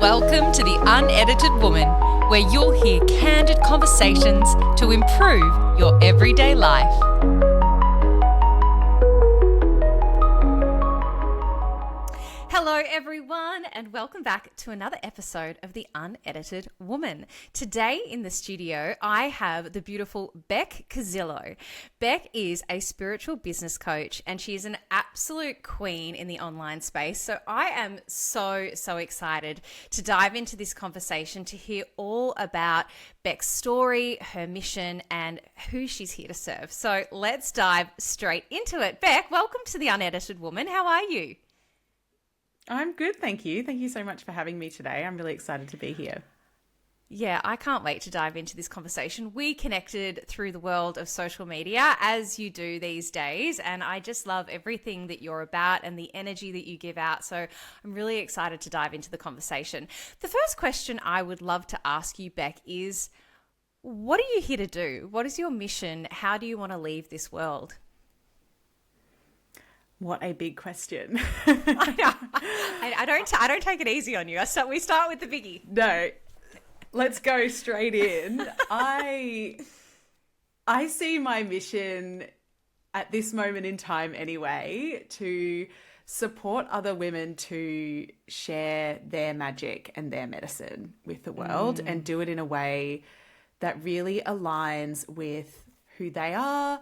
Welcome to The Unedited Woman, where you'll hear candid conversations to improve your everyday life. Hello everyone, and welcome back to another episode of The Unedited Woman. Today in the studio, I have the beautiful Bec Cuzillo. Bec is a spiritual business coach, and she is an absolute queen in the online space. So I am so excited to dive into this conversation to hear all about Bec's story, her mission, and who she's here to serve. So let's dive straight into it. Bec, welcome to The Unedited Woman. How are you? I'm good, thank you. Thank you so much for having me today. I'm really excited to be here. Yeah, I can't wait to dive into this conversation. We connected through the world of social media, as you do these days, and I just love everything that you're about and the energy that you give out. So I'm really excited to dive into the conversation. The first question I would love to ask you, Bec, is what are you here to do? What is your mission? How do you want to leave this world? What a big question. I don't take it easy on you. We start with the biggie. No, let's go straight in. I see my mission at this moment in time anyway to support other women to share their magic and their medicine with the world and do it in a way that really aligns with who they are,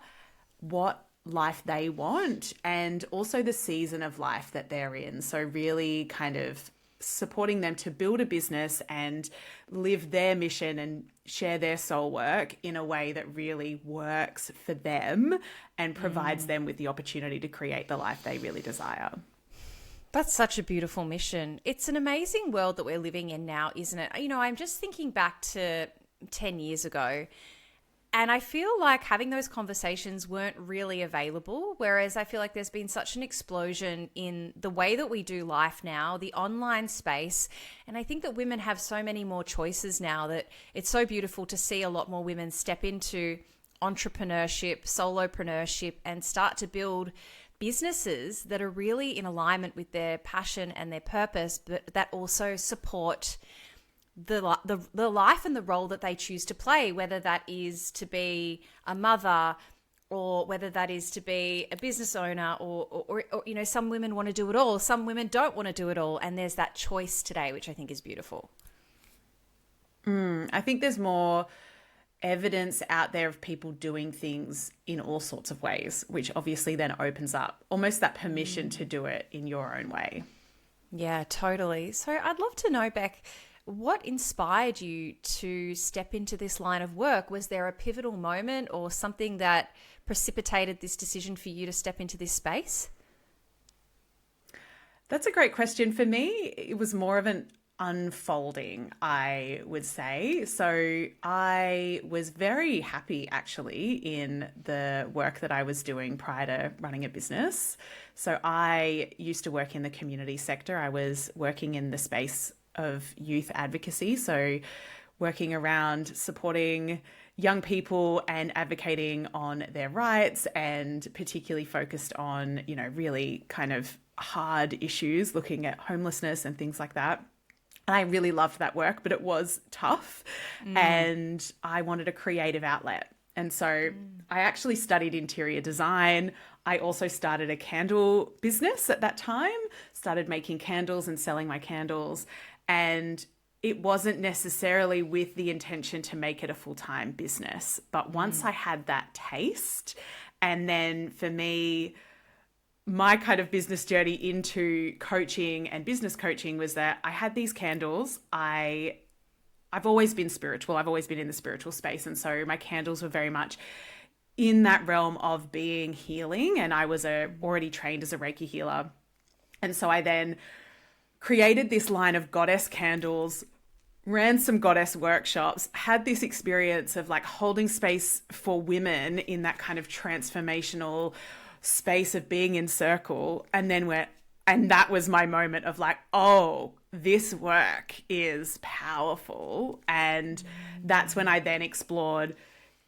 what life they want, and also the season of life that they're in. So really kind of supporting them to build a business and live their mission and share their soul work in a way that really works for them and provides them with the opportunity to create the life they really desire. That's such a beautiful mission. It's an amazing world that we're living in now, isn't it? You know, I'm just thinking back to 10 years ago, and I feel like having those conversations weren't really available, whereas I feel like there's been such an explosion in the way that we do life now, the online space. And I think that women have so many more choices now that it's so beautiful to see a lot more women step into entrepreneurship, solopreneurship, and start to build businesses that are really in alignment with their passion and their purpose, but that also support the life and the role that they choose to play, whether that is to be a mother or whether that is to be a business owner or you know, some women want to do it all, some women don't want to do it all, and there's that choice today, which I think is beautiful. I think there's more evidence out there of people doing things in all sorts of ways, which obviously then opens up almost that permission to do it in your own way. Yeah, totally. So I'd love to know, Bec, what inspired you to step into this line of work? Was there a pivotal moment or something that precipitated this decision for you to step into this space? That's a great question. For me, it was more of an unfolding, I would say. So I was very happy actually in the work that I was doing prior to running a business. So I used to work in the community sector. I was working in the space of youth advocacy, so working around supporting young people and advocating on their rights, and particularly focused on, you know, really kind of hard issues, looking at homelessness and things like that. And I really loved that work, but it was tough and I wanted a creative outlet. And so I actually studied interior design. I also started a candle business at that time, started making candles and selling my candles. And it wasn't necessarily with the intention to make it a full-time business. But once I had that taste, and then for me, my kind of business journey into coaching and business coaching was that I had these candles. I've always been spiritual. I've always been in the spiritual space. And so my candles were very much in that realm of being healing. And I was already trained as a Reiki healer. And so I then created this line of goddess candles, ran some goddess workshops, had this experience of like holding space for women in that kind of transformational space of being in circle. And that was my moment of like, oh, this work is powerful. And that's when I then explored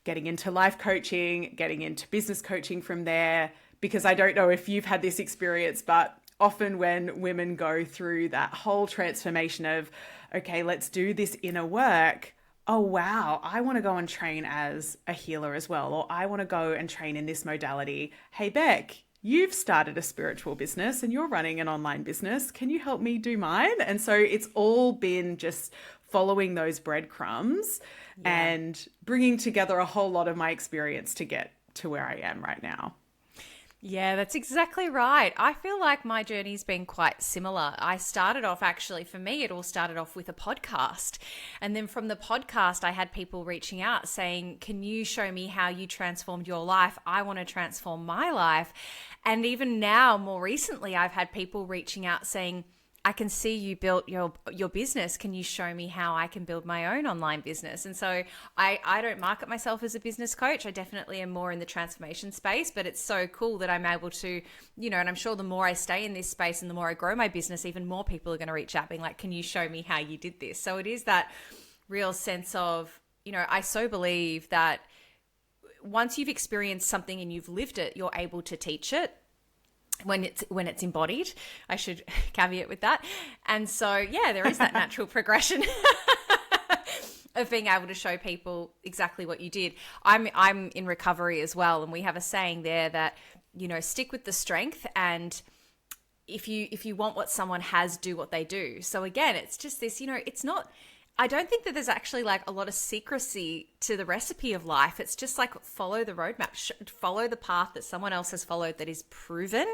getting into life coaching, getting into business coaching from there, because I don't know if you've had this experience, but often when women go through that whole transformation of, okay, let's do this inner work. Oh, wow, I want to go and train as a healer as well, or I want to go and train in this modality. Hey, Bec, you've started a spiritual business and you're running an online business. Can you help me do mine? And so it's all been just following those breadcrumbs and bringing together a whole lot of my experience to get to where I am right now. Yeah, that's exactly right. I feel like my journey's been quite similar. I started off, actually, for me, it all started off with a podcast. And then from the podcast, I had people reaching out saying, can you show me how you transformed your life? I want to transform my life. And even now, more recently, I've had people reaching out saying, I can see you built your business. Can you show me how I can build my own online business? And so I don't market myself as a business coach. I definitely am more in the transformation space, but it's so cool that I'm able to, and I'm sure the more I stay in this space and the more I grow my business, even more people are going to reach out being like, can you show me how you did this? So it is that real sense of, I so believe that once you've experienced something and you've lived it, you're able to teach it. When it's embodied, I should caveat with that. And so, yeah, there is that natural progression of being able to show people exactly what you did. I'm in recovery as well, and we have a saying there that, stick with the strength, and if you want what someone has, do what they do. So again, it's just this, it's not, I don't think that there's actually like a lot of secrecy to the recipe of life. It's just like follow the roadmap, follow the path that someone else has followed that is proven.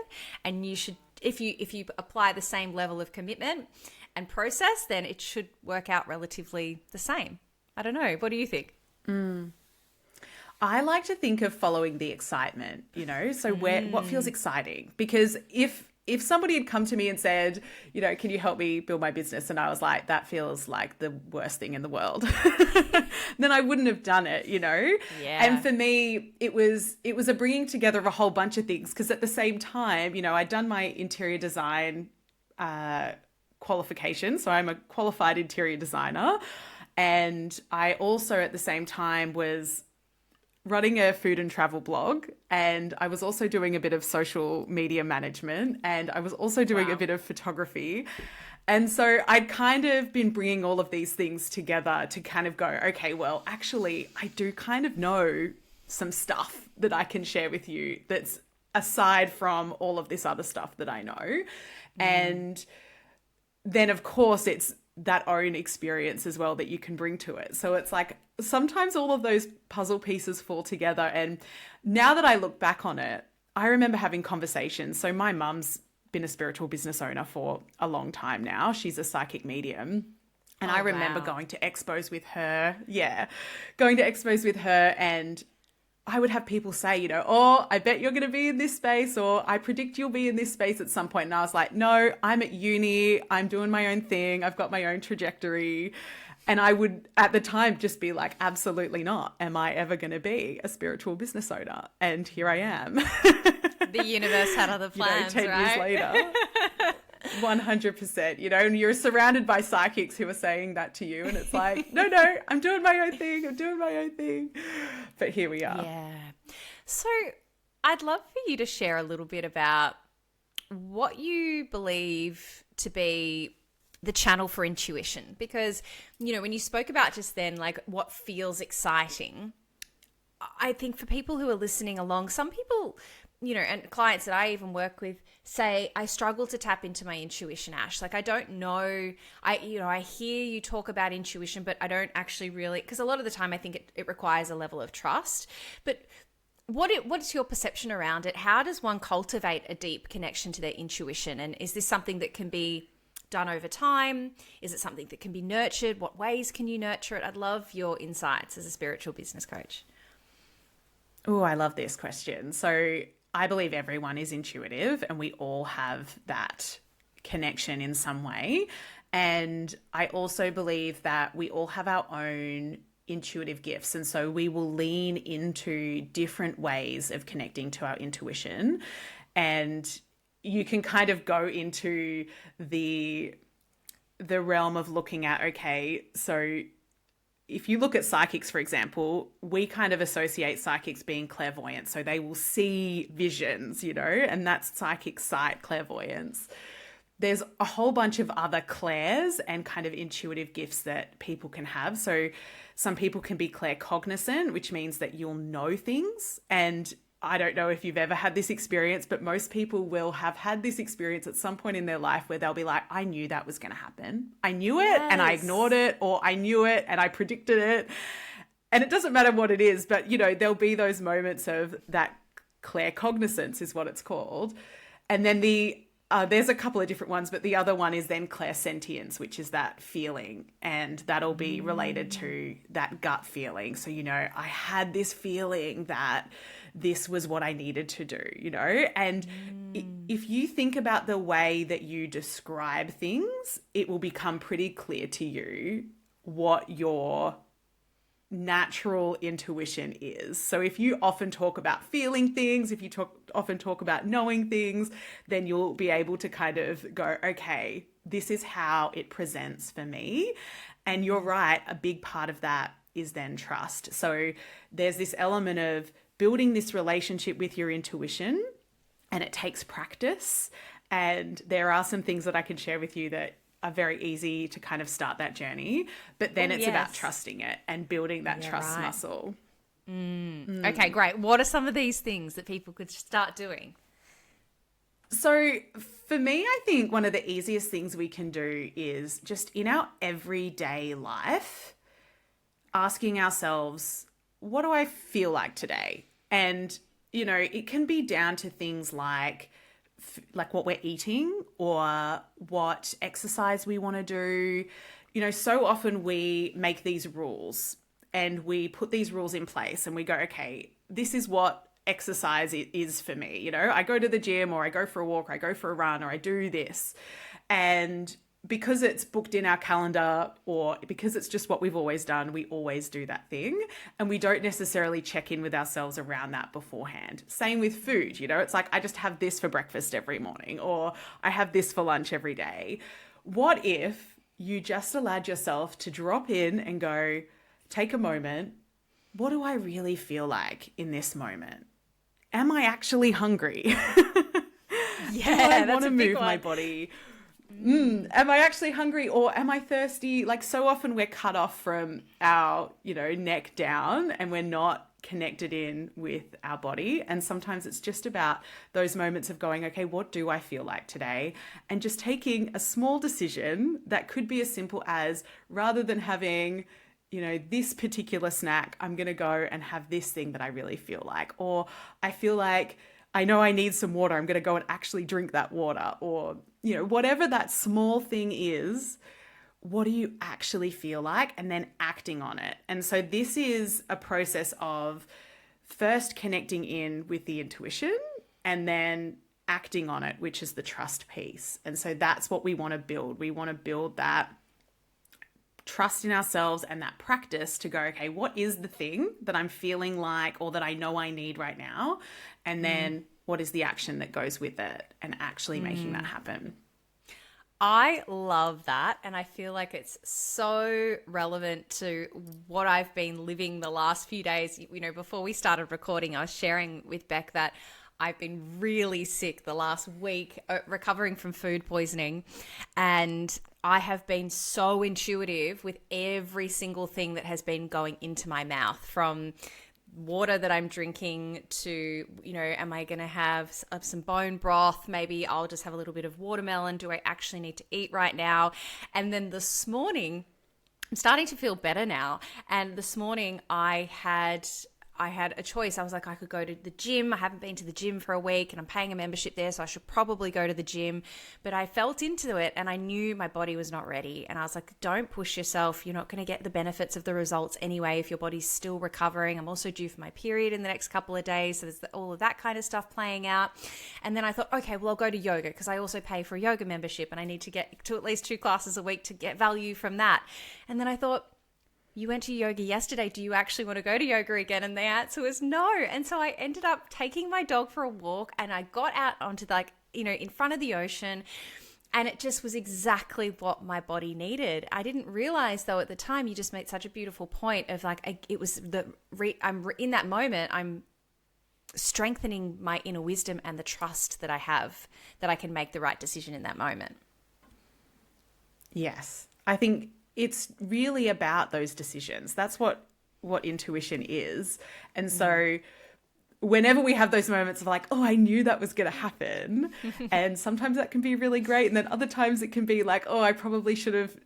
And you should, if you apply the same level of commitment and process, then it should work out relatively the same. I don't know. What do you think? I like to think of following the excitement, so what feels exciting? Because if somebody had come to me and said, can you help me build my business? And I was like, that feels like the worst thing in the world, then I wouldn't have done it, Yeah. And for me, it was a bringing together of a whole bunch of things. Because at the same time, I'd done my interior design qualification. So I'm a qualified interior designer. And I also at the same time was running a food and travel blog, and I was also doing a bit of social media management, and I was also doing a bit of photography. And so I'd kind of been bringing all of these things together to kind of go, okay, well, actually, I do kind of know some stuff that I can share with you that's aside from all of this other stuff that I know. And then, of course, it's that own experience as well that you can bring to it. So it's like sometimes all of those puzzle pieces fall together. And now that I look back on it, I remember having conversations. So my mum's been a spiritual business owner for a long time now. She's a psychic medium. And I remember going to expos with her. Yeah, going to expos with her, and I would have people say, oh, I bet you're going to be in this space, or I predict you'll be in this space at some point. And I was like, no, I'm at uni. I'm doing my own thing. I've got my own trajectory. And I would at the time just be like, absolutely not. Am I ever going to be a spiritual business owner? And here I am. The universe had other plans, 10 right? years later. 100%, and you're surrounded by psychics who are saying that to you, and it's like, no, I'm doing my own thing. But here we are. Yeah. So I'd love for you to share a little bit about what you believe to be the channel for intuition, because, when you spoke about just then, like what feels exciting, I think for people who are listening along, some people, and clients that I even work with say, I struggle to tap into my intuition, Ash. Like, I don't know. I hear you talk about intuition, but I don't actually really, because a lot of the time I think it requires a level of trust. But what's your perception around it? How does one cultivate a deep connection to their intuition? And is this something that can be done over time? Is it something that can be nurtured? What ways can you nurture it? I'd love your insights as a spiritual business coach. Oh, I love this question. So I believe everyone is intuitive, and we all have that connection in some way. And I also believe that we all have our own intuitive gifts. And so we will lean into different ways of connecting to our intuition. And you can kind of go into the realm of looking at, okay, so if you look at psychics, for example, we kind of associate psychics being clairvoyant. So they will see visions, and that's psychic sight, clairvoyance. There's a whole bunch of other clairs and kind of intuitive gifts that people can have. So some people can be claircognizant, which means that you'll know things. And I don't know if you've ever had this experience, but most people will have had this experience at some point in their life where they'll be like, I knew that was going to happen. I knew it and I ignored it, or I knew it and I predicted it. And it doesn't matter what it is, but, there'll be those moments of that claircognizance is what it's called. And then there's a couple of different ones, but the other one is then clairsentience, which is that feeling. And that'll be related to that gut feeling. So, I had this feeling that this was what I needed to do, and if you think about the way that you describe things, it will become pretty clear to you what your natural intuition is. So if you often talk about feeling things, if you often talk about knowing things, then you'll be able to kind of go, okay, this is how it presents for me. And you're right, a big part of that is then trust. So there's this element of building this relationship with your intuition, and it takes practice. And there are some things that I can share with you that are very easy to kind of start that journey, but then it's about trusting it and building that trust muscle. Okay, great. What are some of these things that people could start doing? So for me, I think one of the easiest things we can do is just in our everyday life, asking ourselves, what do I feel like today? And, it can be down to things like what we're eating or what exercise we want to do. So often we make these rules and we put these rules in place and we go, okay, this is what exercise is for me. I go to the gym, or I go for a walk, or I go for a run, or I do this. And because it's booked in our calendar, or because it's just what we've always done, we always do that thing. And we don't necessarily check in with ourselves around that beforehand. Same with food, it's like, I just have this for breakfast every morning, or I have this for lunch every day. What if you just allowed yourself to drop in and go, take a moment. What do I really feel like in this moment? Am I actually hungry? Yeah, I want to move my body. Am I actually hungry, or am I thirsty? Like, so often we're cut off from our, neck down, and we're not connected in with our body. And sometimes it's just about those moments of going, okay, what do I feel like today? And just taking a small decision that could be as simple as, rather than having, this particular snack, I'm going to go and have this thing that I really feel like. Or I feel like I know I need some water. I'm going to go and actually drink that water. Or, whatever that small thing is, what do you actually feel like? And then acting on it. And so this is a process of first connecting in with the intuition and then acting on it, which is the trust piece. And so that's what we want to build. We want to build that trust in ourselves and that practice to go, okay, what is the thing that I'm feeling like, or that I know I need right now? And then what is the action that goes with it, and actually making that happen. I love that. And I feel like it's so relevant to what I've been living the last few days. Before we started recording, I was sharing with Bec that I've been really sick the last week, recovering from food poisoning. And I have been so intuitive with every single thing that has been going into my mouth, from water that I'm drinking to, am I going to have some bone broth? Maybe I'll just have a little bit of watermelon. Do I actually need to eat right now? And then this morning, I'm starting to feel better now. And this morning I had a choice. I was like, I could go to the gym. I haven't been to the gym for a week and I'm paying a membership there, so I should probably go to the gym. But I felt into it and I knew my body was not ready. And I was like, don't push yourself. You're not going to get the benefits of the results anyway if your body's still recovering. I'm also due for my period in the next couple of days. So there's all of that kind of stuff playing out. And then I thought, okay, well, I'll go to yoga because I also pay for a yoga membership and I need to get to at least 2 classes a week to get value from that. And then I thought, you went to yoga yesterday. Do you actually want to go to yoga again? And the answer was no. And so I ended up taking my dog for a walk and I got out onto in front of the ocean. And it just was exactly what my body needed. I didn't realize, though, at the time, you just made such a beautiful point of like, it was in that moment, I'm strengthening my inner wisdom and the trust that I have that I can make the right decision in that moment. Yes. I think it's really about those decisions. That's what intuition is. And so whenever we have those moments of like, oh, I knew that was going to happen. And sometimes that can be really great. And then other times it can be like, oh, I probably should have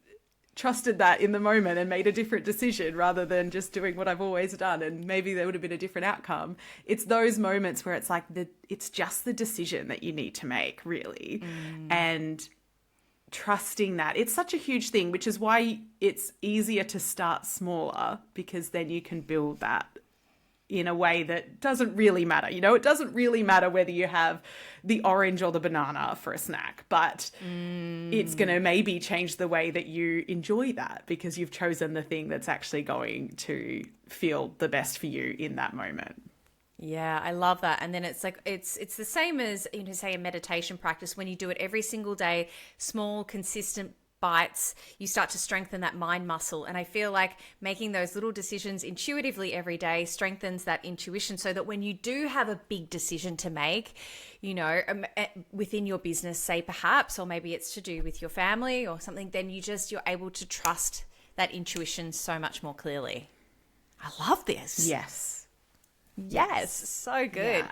trusted that in the moment and made a different decision rather than just doing what I've always done. And maybe there would have been a different outcome. It's those moments where it's like it's just the decision that you need to make, really. And trusting that. It's such a huge thing, which is why it's easier to start smaller, because then you can build that in a way that doesn't really matter. You know, it doesn't really matter whether you have the orange or the banana for a snack, but it's going to maybe change the way that you enjoy that because you've chosen the thing that's actually going to feel the best for you in that moment. Yeah, I love that. And then it's like, it's the same as, you know, say a meditation practice. When you do it every single day, small, consistent bites, you start to strengthen that mind muscle. And I feel like making those little decisions intuitively every day strengthens that intuition, so that when you do have a big decision to make, you know, within your business, say perhaps, or maybe it's to do with your family or something, then you're able to trust that intuition so much more clearly. I love this. Yes, so good. Yeah.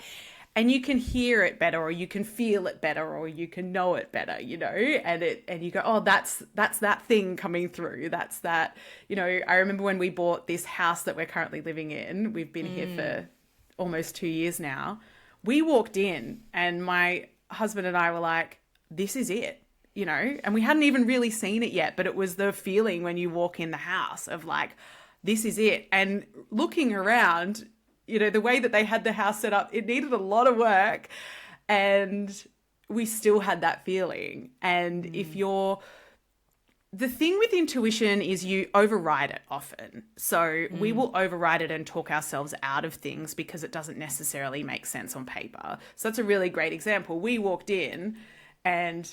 And you can hear it better, or you can feel it better, or you can know it better, you know, and you go, oh, that's that thing coming through. That's that, you know. I remember when we bought this house that we're currently living in. We've been here for almost 2 years now. We walked in and my husband and I were like, this is it, you know, and we hadn't even really seen it yet, but it was the feeling when you walk in the house of like, this is it. And looking around, you know, the way that they had the house set up, it needed a lot of work, and we still had that feeling. And the thing with intuition is you override it often. So we will override it and talk ourselves out of things because it doesn't necessarily make sense on paper. So that's a really great example. We walked in and,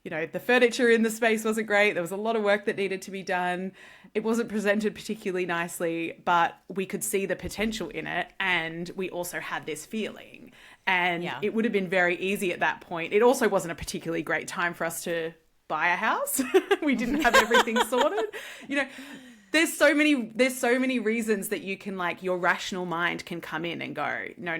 you know, the furniture in the space wasn't great. There was a lot of work that needed to be done. It wasn't presented particularly nicely, but we could see the potential in it. And we also had this feeling. And it would have been very easy at that point. It also wasn't a particularly great time for us to buy a house. We didn't have everything sorted. You know, there's so many reasons that you can, like, your rational mind can come in and go, no.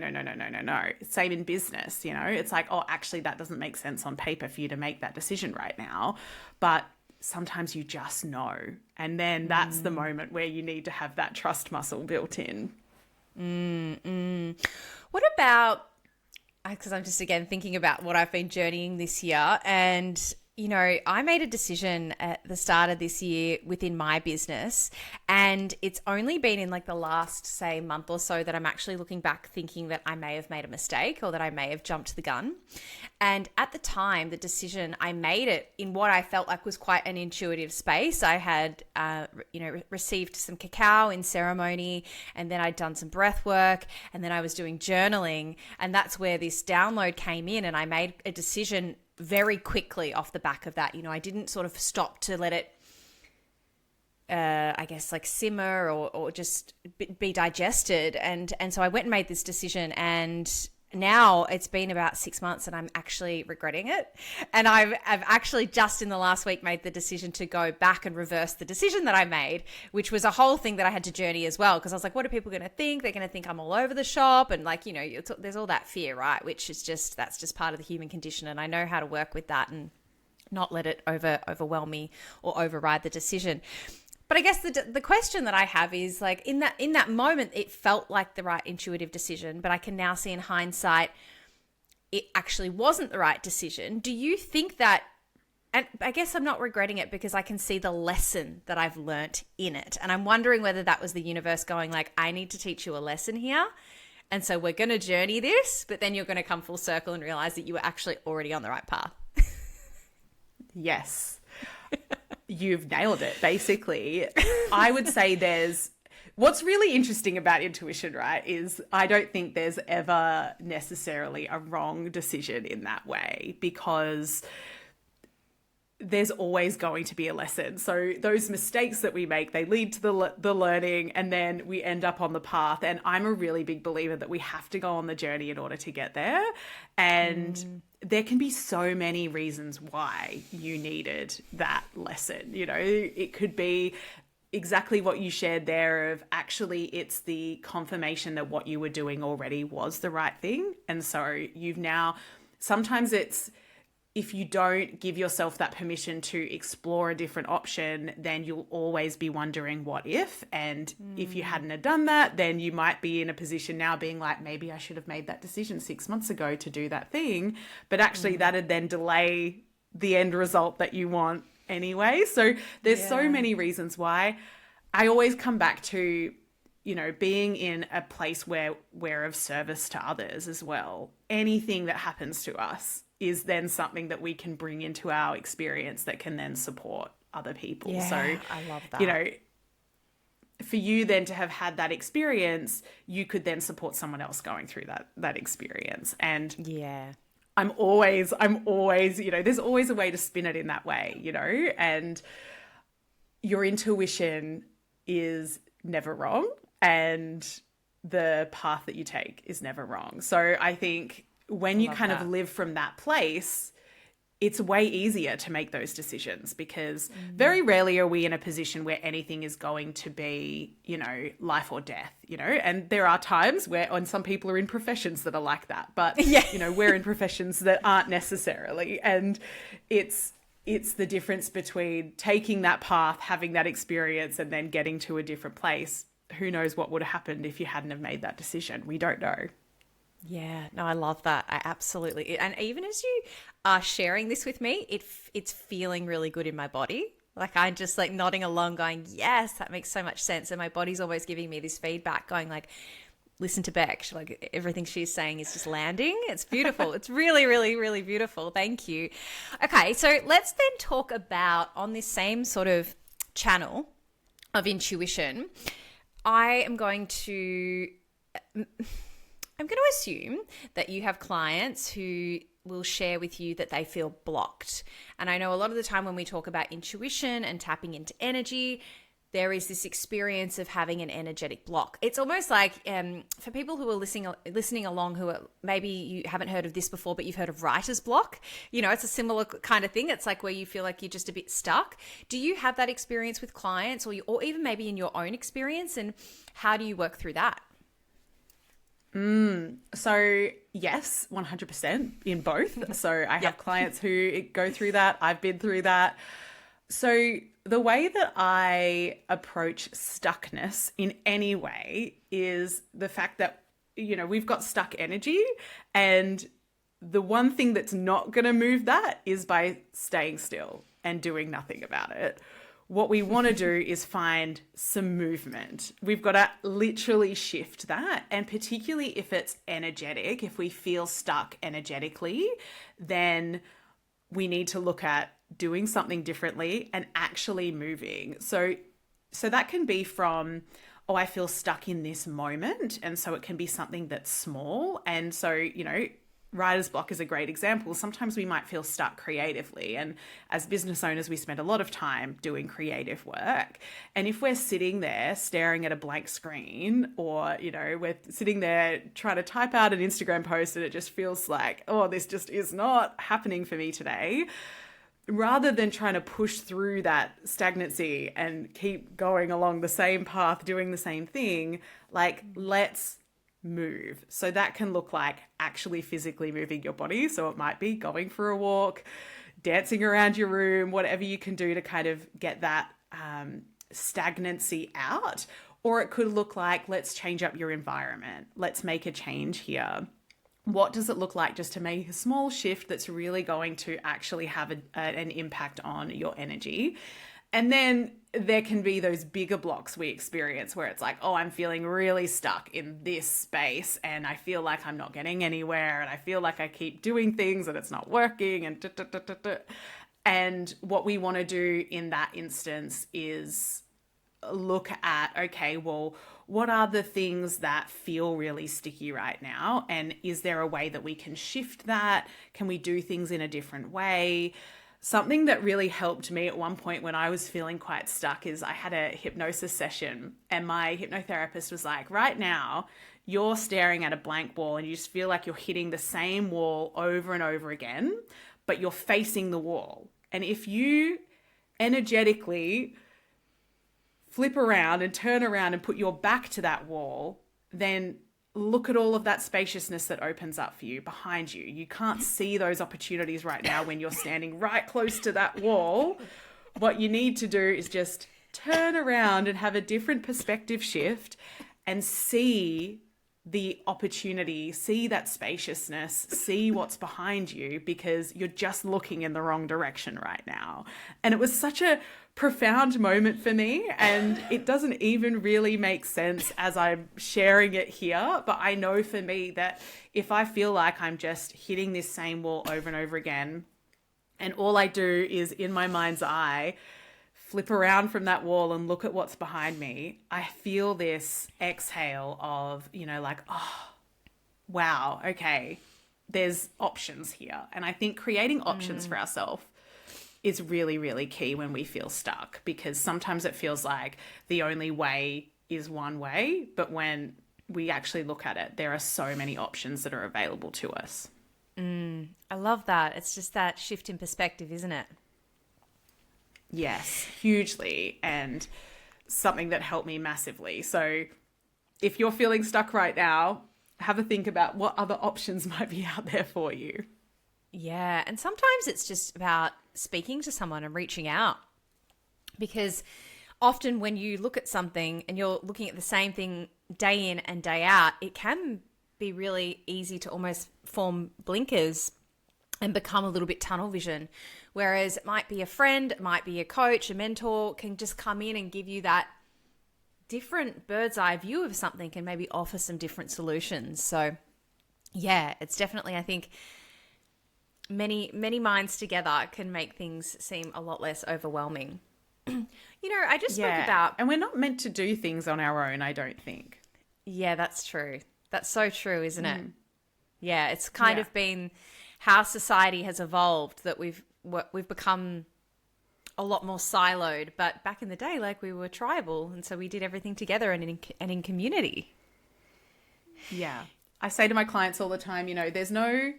Same in business, you know, it's like, oh, actually that doesn't make sense on paper for you to make that decision right now. But sometimes you just know. And then that's the moment where you need to have that trust muscle built in. What about, because I'm just again thinking about what I've been journeying this year, and you know, I made a decision at the start of this year within my business, and it's only been in like the last, say, month or so that I'm actually looking back thinking that I may have made a mistake or that I may have jumped the gun. And at the time, the decision, I made it in what I felt like was quite an intuitive space. I had, received some cacao in ceremony, and then I'd done some breath work, and then I was doing journaling, and that's where this download came in, and I made a decision very quickly off the back of that. You know, I didn't sort of stop to let it, I guess, like simmer or just be digested. And so I went and made this decision, and now it's been about 6 months and I'm actually regretting it. And I've actually just in the last week made the decision to go back and reverse the decision that I made, which was a whole thing that I had to journey as well. Because I was like, what are people going to think? They're going to think I'm all over the shop. And like, you know, there's all that fear, right? Which is that's just part of the human condition. And I know how to work with that and not let it overwhelm me or override the decision. But I guess the question that I have is like in that moment, it felt like the right intuitive decision, but I can now see in hindsight, it actually wasn't the right decision. Do you think that, and I guess I'm not regretting it because I can see the lesson that I've learnt in it. And I'm wondering whether that was the universe going like, I need to teach you a lesson here. And so we're going to journey this, but then you're going to come full circle and realize that you were actually already on the right path. Yes. You've nailed it, basically. I would say what's really interesting about intuition, right, is I don't think there's ever necessarily a wrong decision in that way, because there's always going to be a lesson. So those mistakes that we make, they lead to the learning, and then we end up on the path. And I'm a really big believer that we have to go on the journey in order to get there. And there can be so many reasons why you needed that lesson. You know, it could be exactly what you shared there of actually it's the confirmation that what you were doing already was the right thing. And so you've now, sometimes it's, if you don't give yourself that permission to explore a different option, then you'll always be wondering what if. And if you hadn't have done that, then you might be in a position now being like, maybe I should have made that decision 6 months ago to do that thing. But actually that'd then delay the end result that you want anyway. So there's so many reasons why. I always come back to, you know, being in a place where we're of service to others as well. Anything that happens to us is then something that we can bring into our experience that can then support other people. Yeah, so I love that. You know, for you then to have had that experience, you could then support someone else going through that experience. And yeah, I'm always, you know, there's always a way to spin it in that way, you know, and your intuition is never wrong and the path that you take is never wrong. So I think when you kind of live from that place, it's way easier to make those decisions because very rarely are we in a position where anything is going to be, you know, life or death, you know, and there are times where, and some people are in professions that are like that, but, you know, we're in professions that aren't necessarily. And it's the difference between taking that path, having that experience, and then getting to a different place. Who knows what would have happened if you hadn't have made that decision? We don't know. Yeah, no, I love that. I absolutely, and even as you are sharing this with me, it's feeling really good in my body. Like I'm just like nodding along going, yes, that makes so much sense. And my body's always giving me this feedback going like, listen to Bec. Like everything she's saying is just landing. It's beautiful. It's really, really, really beautiful. Thank you. Okay, so let's then talk about on this same sort of channel of intuition. I'm going to assume that you have clients who will share with you that they feel blocked. And I know a lot of the time when we talk about intuition and tapping into energy, there is this experience of having an energetic block. It's almost like for people who are listening along who are, maybe you haven't heard of this before, but you've heard of writer's block. You know, it's a similar kind of thing. It's like where you feel like you're just a bit stuck. Do you have that experience with clients or even maybe in your own experience? And how do you work through that? So yes, 100% in both. So I have clients who go through that. I've been through that. So the way that I approach stuckness in any way is the fact that, you know, we've got stuck energy, and the one thing that's not going to move that is by staying still and doing nothing about it. What we want to do is find some movement. We've got to literally shift that. And particularly if it's energetic, if we feel stuck energetically, then we need to look at doing something differently and actually moving. So that can be from, oh, I feel stuck in this moment. And so it can be something that's small. And so, you know, writer's block is a great example. Sometimes we might feel stuck creatively. And as business owners, we spend a lot of time doing creative work. And if we're sitting there staring at a blank screen, or, you know, we're sitting there trying to type out an Instagram post and it just feels like, oh, this just is not happening for me today, rather than trying to push through that stagnancy and keep going along the same path, doing the same thing, like let's move. So that can look like actually physically moving your body. So it might be going for a walk, dancing around your room, whatever you can do to kind of get that stagnancy out. Or it could look like, let's change up your environment. Let's make a change here. What does it look like just to make a small shift that's really going to actually have an impact on your energy? And then there can be those bigger blocks we experience where it's like, oh, I'm feeling really stuck in this space and I feel like I'm not getting anywhere and I feel like I keep doing things and it's not working and And what we want to do in that instance is look at, okay, well, what are the things that feel really sticky right now? And is there a way that we can shift that? Can we do things in a different way? Something that really helped me at one point when I was feeling quite stuck is I had a hypnosis session, and my hypnotherapist was like, right now, you're staring at a blank wall and you just feel like you're hitting the same wall over and over again, but you're facing the wall. And if you energetically flip around and turn around and put your back to that wall, then look at all of that spaciousness that opens up for you behind you. You can't see those opportunities right now when you're standing right close to that wall. What you need to do is just turn around and have a different perspective shift and see the opportunity, see that spaciousness, see what's behind you, because you're just looking in the wrong direction right now. And it was such a profound moment for me, and it doesn't even really make sense as I'm sharing it here, but I know for me that if I feel like I'm just hitting this same wall over and over again, and all I do is in my mind's eye flip around from that wall and look at what's behind me, I feel this exhale of, like, oh, wow, okay, there's options here. And I think creating options for ourselves is really, really key when we feel stuck, because sometimes it feels like the only way is one way, but when we actually look at it, there are so many options that are available to us. I love that. It's just that shift in perspective, isn't it? Yes, hugely, and something that helped me massively. So if you're feeling stuck right now, have a think about what other options might be out there for you. Yeah, and sometimes it's just about speaking to someone and reaching out, because often when you look at something and you're looking at the same thing day in and day out, it can be really easy to almost form blinkers and become a little bit tunnel vision. Whereas it might be a friend, it might be a coach, a mentor can just come in and give you that different bird's eye view of something and maybe offer some different solutions. So yeah, it's definitely, I think, many minds together can make things seem a lot less overwhelming. I just spoke about... And we're not meant to do things on our own, I don't think. Yeah, that's true. That's so true, isn't it? Yeah, it's kind of been how society has evolved, that we've become a lot more siloed. But back in the day, like, we were tribal, and so we did everything together and in community. Yeah. I say to my clients all the time, there's no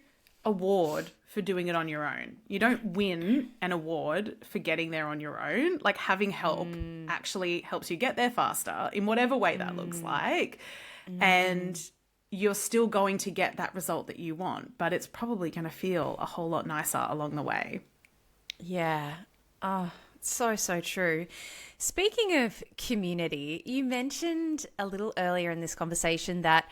award for doing it on your own. You don't win an award for getting there on your own. Like, having help actually helps you get there faster in whatever way that looks like. And you're still going to get that result that you want, but it's probably going to feel a whole lot nicer along the way. Yeah. Oh, so true. Speaking of community, you mentioned a little earlier in this conversation that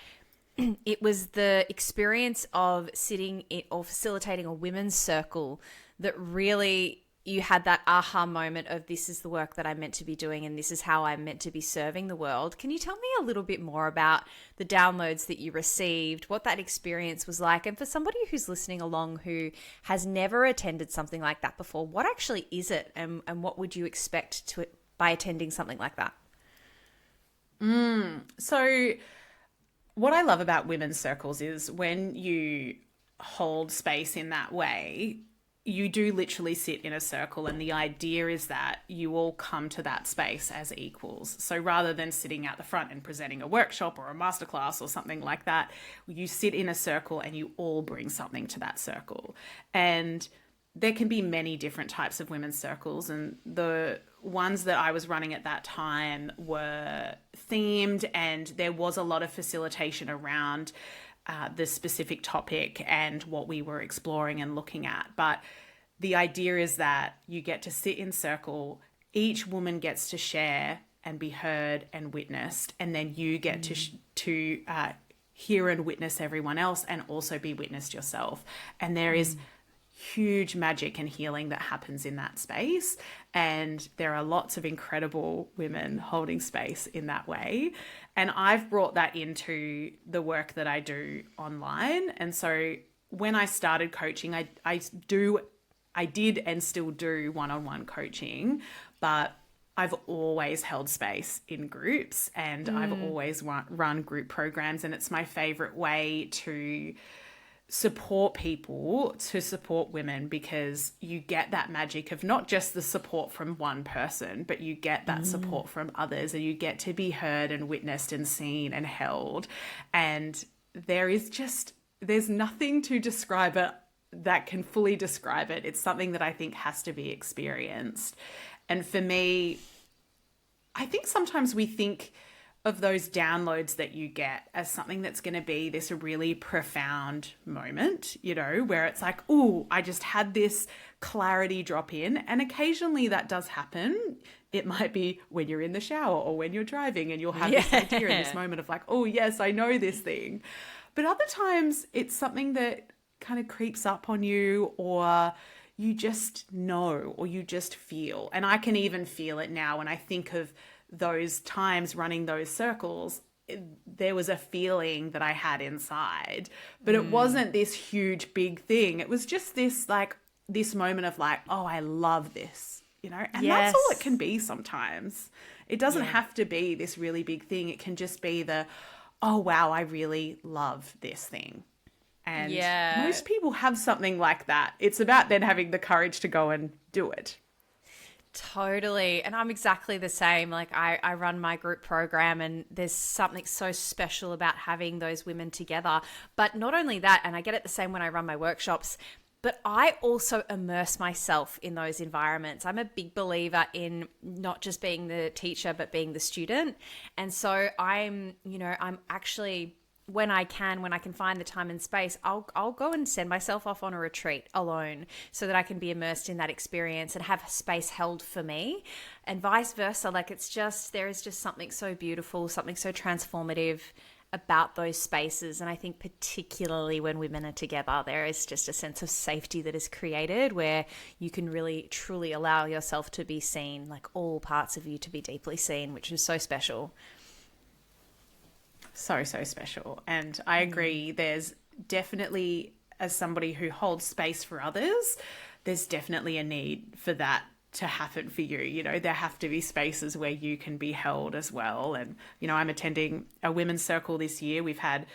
it was the experience of sitting in or facilitating a women's circle that really you had that aha moment of, this is the work that I'm meant to be doing and this is how I'm meant to be serving the world. Can you tell me a little bit more about the downloads that you received, what that experience was like? And for somebody who's listening along who has never attended something like that before, what actually is it, and what would you expect by attending something like that? So what I love about women's circles is when you hold space in that way, you do literally sit in a circle, and the idea is that you all come to that space as equals. So rather than sitting out the front and presenting a workshop or a masterclass or something like that, you sit in a circle and you all bring something to that circle. And there can be many different types of women's circles, and the ones that I was running at that time were themed, and there was a lot of facilitation around the specific topic and what we were exploring and looking at. But the idea is that you get to sit in circle, each woman gets to share and be heard and witnessed, and then you get to hear and witness everyone else and also be witnessed yourself. And there is huge magic and healing that happens in that space, and there are lots of incredible women holding space in that way. And I've brought that into the work that I do online. And so when I started coaching, I did and still do one-on-one coaching, but I've always held space in groups, and I've always run group programs, and it's my favorite way to support people to support women, because you get that magic of not just the support from one person, but you get that support from others, and you get to be heard and witnessed and seen and held. And there's nothing to describe it that can fully describe it. It's something that I think has to be experienced. And for me, I think sometimes we think of those downloads that you get as something that's going to be this really profound moment, where it's like, oh, I just had this clarity drop in. And occasionally that does happen. It might be when you're in the shower or when you're driving, and you'll have this idea in this moment of like, oh, yes, I know this thing. But other times it's something that kind of creeps up on you, or you just know, or you just feel. And I can even feel it now when I think of those times running those circles. There was a feeling that I had inside, but it wasn't this huge big thing. It was just this moment of like, oh, I love this, and that's all it can be sometimes. It doesn't have to be this really big thing. It can just be oh wow, I really love this thing. And most people have something like that. It's about then having the courage to go and do it. Totally. And I'm exactly the same. Like I run my group program, and there's something so special about having those women together. But not only that, and I get it the same when I run my workshops, but I also immerse myself in those environments. I'm a big believer in not just being the teacher, but being the student. And so I'm actually, when I can find the time and space, I'll go and send myself off on a retreat alone so that I can be immersed in that experience and have space held for me, and vice versa. Like there is just something so beautiful, something so transformative about those spaces. And I think particularly when women are together, there is just a sense of safety that is created where you can really truly allow yourself to be seen, like all parts of you to be deeply seen, which is so special. So special. And I agree, there's definitely, as somebody who holds space for others, there's definitely a need for that to happen for you. There have to be spaces where you can be held as well. And I'm attending a women's circle this year. We've had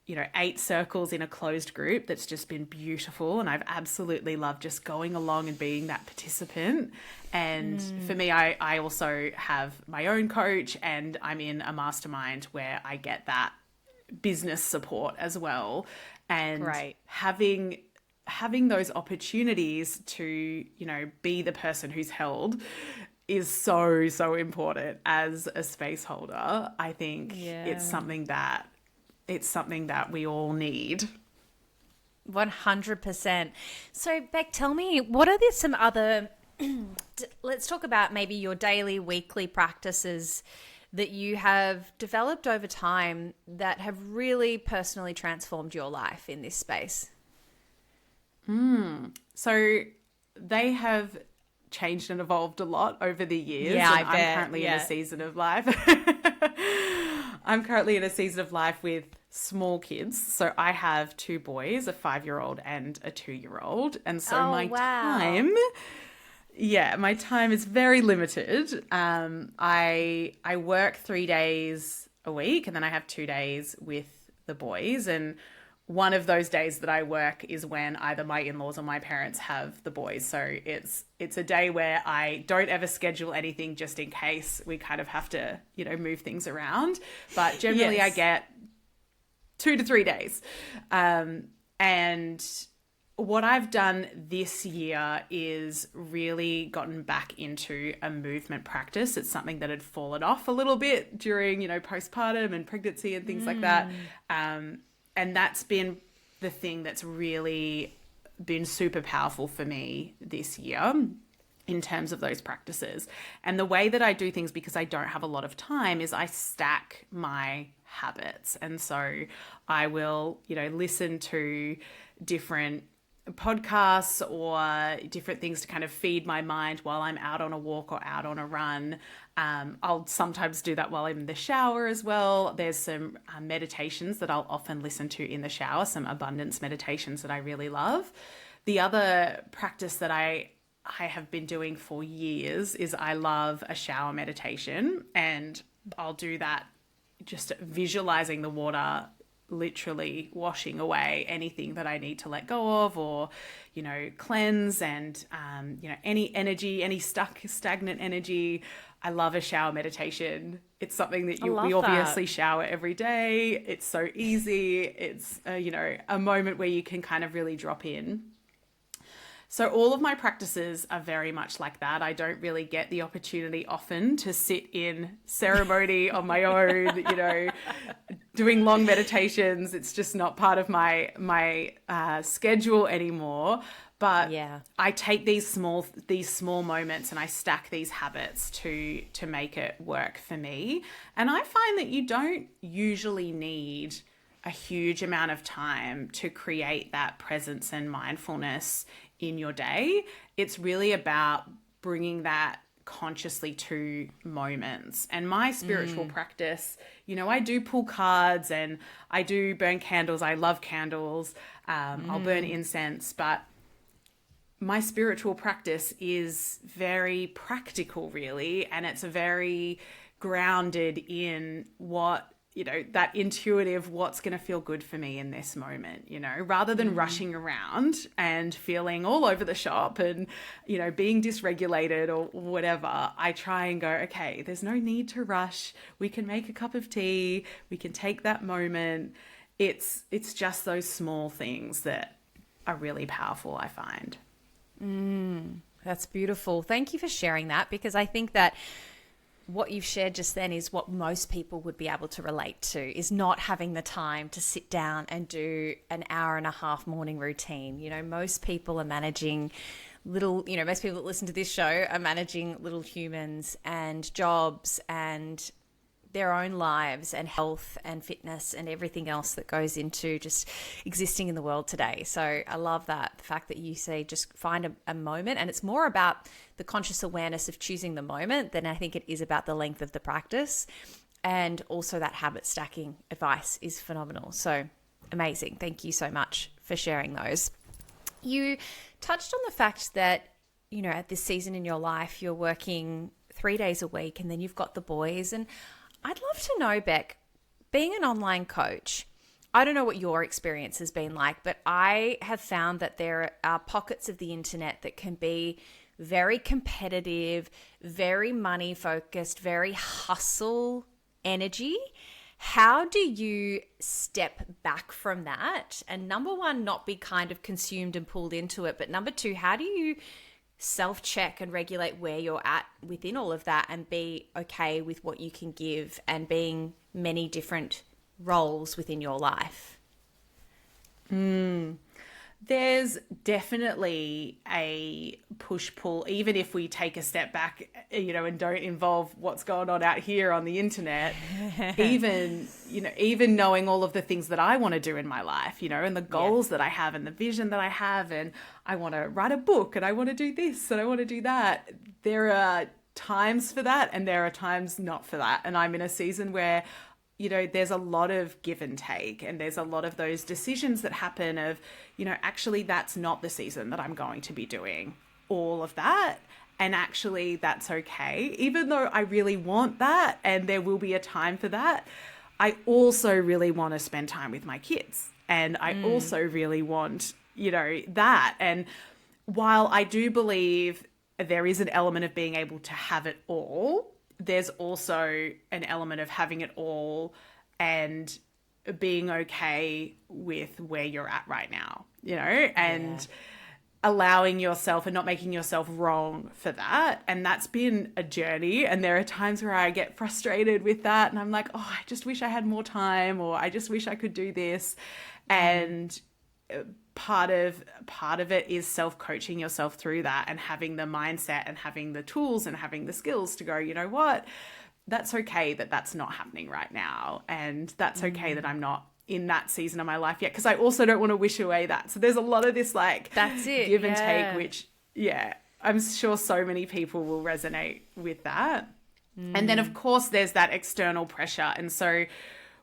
8 circles in a closed group. That's just been beautiful, and I've absolutely loved just going along and being that participant. And for me, I also have my own coach, and I'm in a mastermind where I get that business support as well. And having those opportunities to be the person who's held is so important as a space holder. I think it's something that we all need. 100%. So, Bec, tell me, what are some other, let's talk about maybe your daily, weekly practices that you have developed over time that have really personally transformed your life in this space? So they have changed and evolved a lot over the years. Yeah, and I'm currently in a season of life. I'm currently in a season of life with small kids. So I have 2 boys, a 5-year-old and a 2-year-old. And so my time is very limited. I work 3 days a week, and then I have 2 days with the boys. And one of those days that I work is when either my in-laws or my parents have the boys. So it's a day where I don't ever schedule anything just in case we kind of have to, move things around. But generally I get 2 to 3 days. And what I've done this year is really gotten back into a movement practice. It's something that had fallen off a little bit during, postpartum and pregnancy and things like that. And that's been the thing that's really been super powerful for me this year in terms of those practices. And the way that I do things, because I don't have a lot of time, is I stack my habits. And so I will, listen to different podcasts or different things to kind of feed my mind while I'm out on a walk or out on a run. I'll sometimes do that while I'm in the shower as well. There's some meditations that I'll often listen to in the shower, some abundance meditations that I really love. The other practice that I have been doing for years is I love a shower meditation, and I'll do that just visualizing the water literally washing away anything that I need to let go of, or, cleanse, and, any energy, any stagnant energy. I love a shower meditation. It's something that we obviously shower every day. It's so easy. It's, a moment where you can kind of really drop in. So all of my practices are very much like that. I don't really get the opportunity often to sit in ceremony on my own, doing long meditations. It's just not part of my schedule anymore. But I take these small moments and I stack these habits to make it work for me. And I find that you don't usually need a huge amount of time to create that presence and mindfulness in your day. It's really about bringing that consciously to moments. And my spiritual practice, I do pull cards and I do burn candles. I love candles. I'll burn incense, but my spiritual practice is very practical, really. And it's very grounded in what, that intuitive, what's going to feel good for me in this moment, rather than rushing around and feeling all over the shop and, being dysregulated or whatever. I try and go, okay, there's no need to rush. We can make a cup of tea. We can take that moment. It's just those small things that are really powerful, I find. That's beautiful. Thank you for sharing that, because I think that what you've shared just then is what most people would be able to relate to, is not having the time to sit down and do an hour and a half morning routine. Most people are managing most people that listen to this show are managing little humans and jobs and their own lives and health and fitness and everything else that goes into just existing in the world today. So I love that, the fact that you say just find a moment, and it's more about the conscious awareness of choosing the moment than I think it is about the length of the practice. And also that habit stacking advice is phenomenal. So amazing. Thank you so much for sharing those. You touched on the fact that, at this season in your life, you're working 3 days a week and then you've got the boys. And I'd love to know, Bec, being an online coach, I don't know what your experience has been like, but I have found that there are pockets of the internet that can be very competitive, very money focused, very hustle energy. How do you step back from that? And number one, not be kind of consumed and pulled into it. But number two, how do you self-check and regulate where you're at within all of that and be okay with what you can give and being many different roles within your life? There's definitely a push-pull, even if we take a step back, and don't involve what's going on out here on the internet, even knowing all of the things that I want to do in my life, and the goals that I have and the vision that I have, and I want to write a book and I want to do this and I want to do that. There are times for that and there are times not for that. And I'm in a season where there's a lot of give and take, and there's a lot of those decisions that happen of, actually that's not the season that I'm going to be doing all of that. And actually that's okay. Even though I really want that and there will be a time for that, I also really want to spend time with my kids. And I also really want, that. And while I do believe there is an element of being able to have it all, there's also an element of having it all and being okay with where you're at right now, and allowing yourself and not making yourself wrong for that. And that's been a journey. And there are times where I get frustrated with that. And I'm like, oh, I just wish I had more time, or I just wish I could do this. And part of it is self-coaching yourself through that and having the mindset and having the tools and having the skills to go, you know what, that's okay that that's not happening right now. And that's okay that I'm not in that season of my life yet, because I also don't want to wish away that. So there's a lot of this that's it, give and take, which, I'm sure so many people will resonate with that. And then, of course, there's that external pressure. And so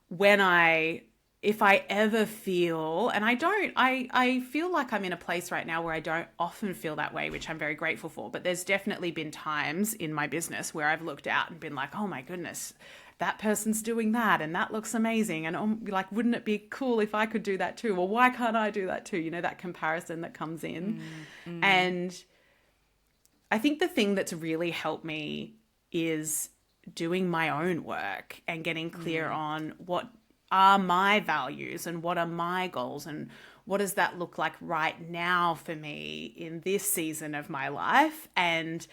when I if I ever feel, and I feel like I'm in a place right now where I don't often feel that way, which I'm very grateful for. But there's definitely been times in my business where I've looked out and been like, oh my goodness, that person's doing that and that looks amazing. And like, wouldn't it be cool if I could do that too? Or why can't I do that too? You know, that comparison that comes in. And I think the thing that's really helped me is doing my own work and getting clear on what are my values and what are my goals and what does that look like right now for me in this season of my life. And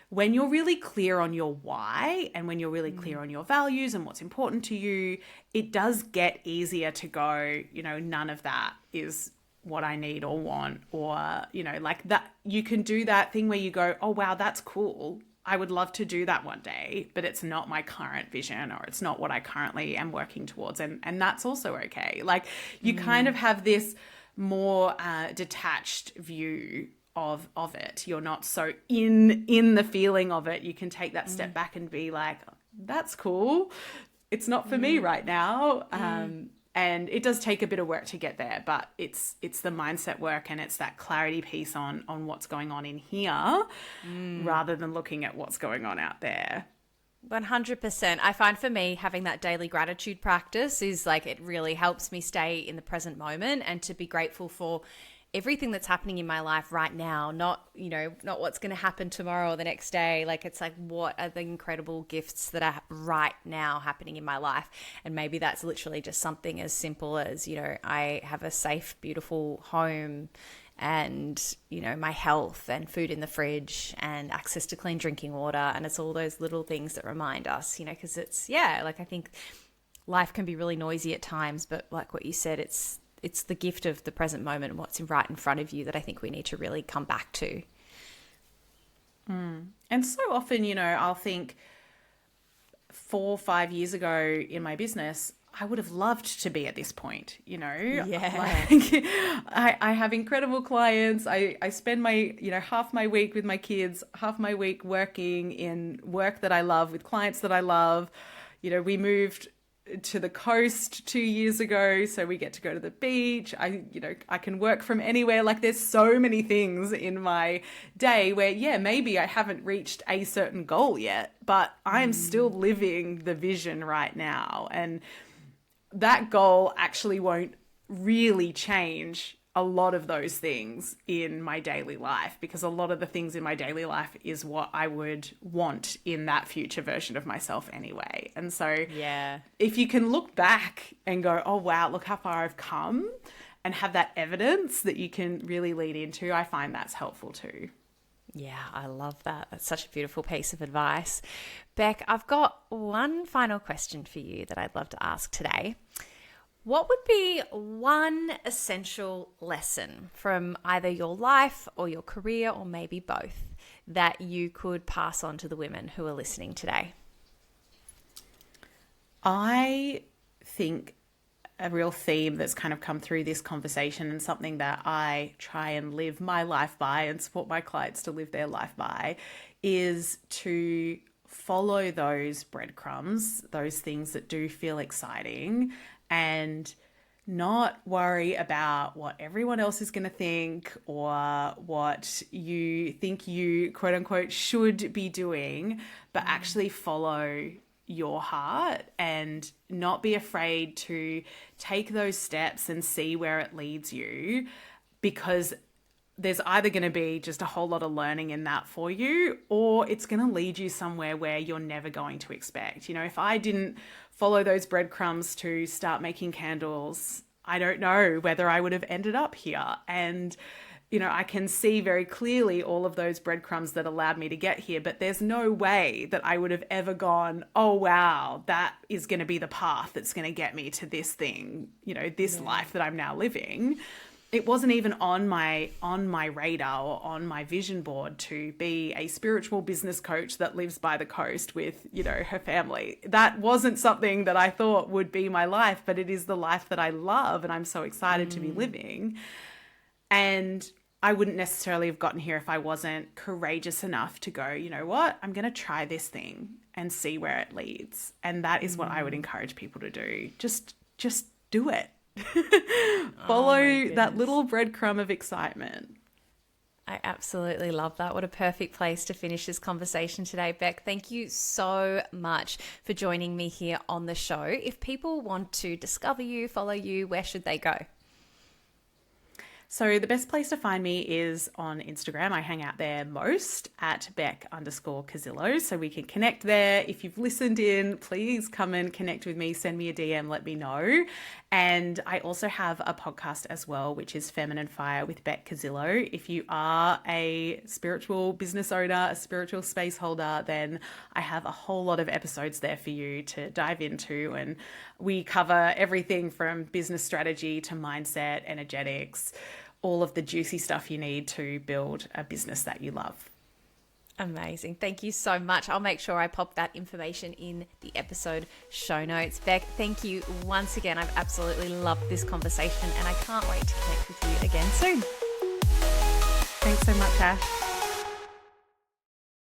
when you're really clear on your why and when you're really clear on your values and what's important to you, it does get easier to go, you know, none of that is what I need or want, or, you know, like that. You can do that thing where you go, oh, wow, that's cool. I would love to do that one day, but it's not my current vision or it's not what I currently am working towards. And that's also okay. Like you kind of have this more detached view of it. You're not so in the feeling of it. You can take that step back and be like, that's cool. It's not for me right now. And it does take a bit of work to get there, but it's the mindset work and it's that clarity piece on what's going on in here rather than looking at what's going on out there. 100%. I find for me, having that daily gratitude practice is like, it really helps me stay in the present moment and to be grateful for everything that's happening in my life right now, not what's going to happen tomorrow or the next day. Like, it's like, what are the incredible gifts that are right now happening in my life? And maybe that's literally just something as simple as, you know, I have a safe, beautiful home and, you know, my health and food in the fridge and access to clean drinking water. And it's all those little things that remind us, you know, because it's, yeah, like I think life can be really noisy at times, but like what you said, it's the gift of the present moment and what's right in front of you that I think we need to really come back to. And so often, you know, I'll think 4 or 5 years ago in my business, I would have loved to be at this point, you know. Yeah. Like, I have incredible clients. I spend my, you know, half my week with my kids, half my week working in work that I love with clients that I love. You know, we moved to the coast 2 years ago, so we get to go to the beach. I can work from anywhere. Like, there's so many things in my day where, yeah, maybe I haven't reached a certain goal yet, but I'm still living the vision right now. And that goal actually won't really change a lot of those things in my daily life, because a lot of the things in my daily life is what I would want in that future version of myself anyway. And so Yeah. if you can look back and go, oh, wow, look how far I've come, and have that evidence that you can really lead into, I find that's helpful too. Yeah, I love that. That's such a beautiful piece of advice. Bec, I've got one final question for you that I'd love to ask today. What would be one essential lesson from either your life or your career, or maybe both, that you could pass on to the women who are listening today? I think a real theme that's kind of come through this conversation, and something that I try and live my life by and support my clients to live their life by, is to follow those breadcrumbs, those things that do feel exciting, and not worry about what everyone else is going to think or what you think you quote unquote should be doing, but actually follow your heart and not be afraid to take those steps and see where it leads you, because there's either going to be just a whole lot of learning in that for you, or it's going to lead you somewhere where you're never going to expect. You know, if I didn't follow those breadcrumbs to start making candles, I don't know whether I would have ended up here. And, you know, I can see very clearly all of those breadcrumbs that allowed me to get here, but there's no way that I would have ever gone, oh, wow, that is going to be the path that's going to get me to this thing, you know, this life that I'm now living. It wasn't even on my radar or on my vision board to be a spiritual business coach that lives by the coast with, you know, her family. That wasn't something that I thought would be my life, but it is the life that I love and I'm so excited to be living. And I wouldn't necessarily have gotten here if I wasn't courageous enough to go, you know what, I'm going to try this thing and see where it leads. And that is what I would encourage people to do. Just do it. Follow that little breadcrumb of excitement. I absolutely love that. What a perfect place to finish this conversation today, Bec. Thank you so much for joining me here on the show. If people want to discover you, follow you, where should they go? So the best place to find me is on Instagram. I hang out there most at Bec_Cuzillo. So we can connect there. If you've listened in, please come and connect with me. Send me a DM, let me know. And I also have a podcast as well, which is Feminine Fire with Bec Cuzillo. If you are a spiritual business owner, a spiritual space holder, then I have a whole lot of episodes there for you to dive into. And we cover everything from business strategy to mindset, energetics, all of the juicy stuff you need to build a business that you love. Amazing. Thank you so much. I'll make sure I pop that information in the episode show notes. Bec, thank you once again. I've absolutely loved this conversation and I can't wait to connect with you again soon. Thanks so much, Ash.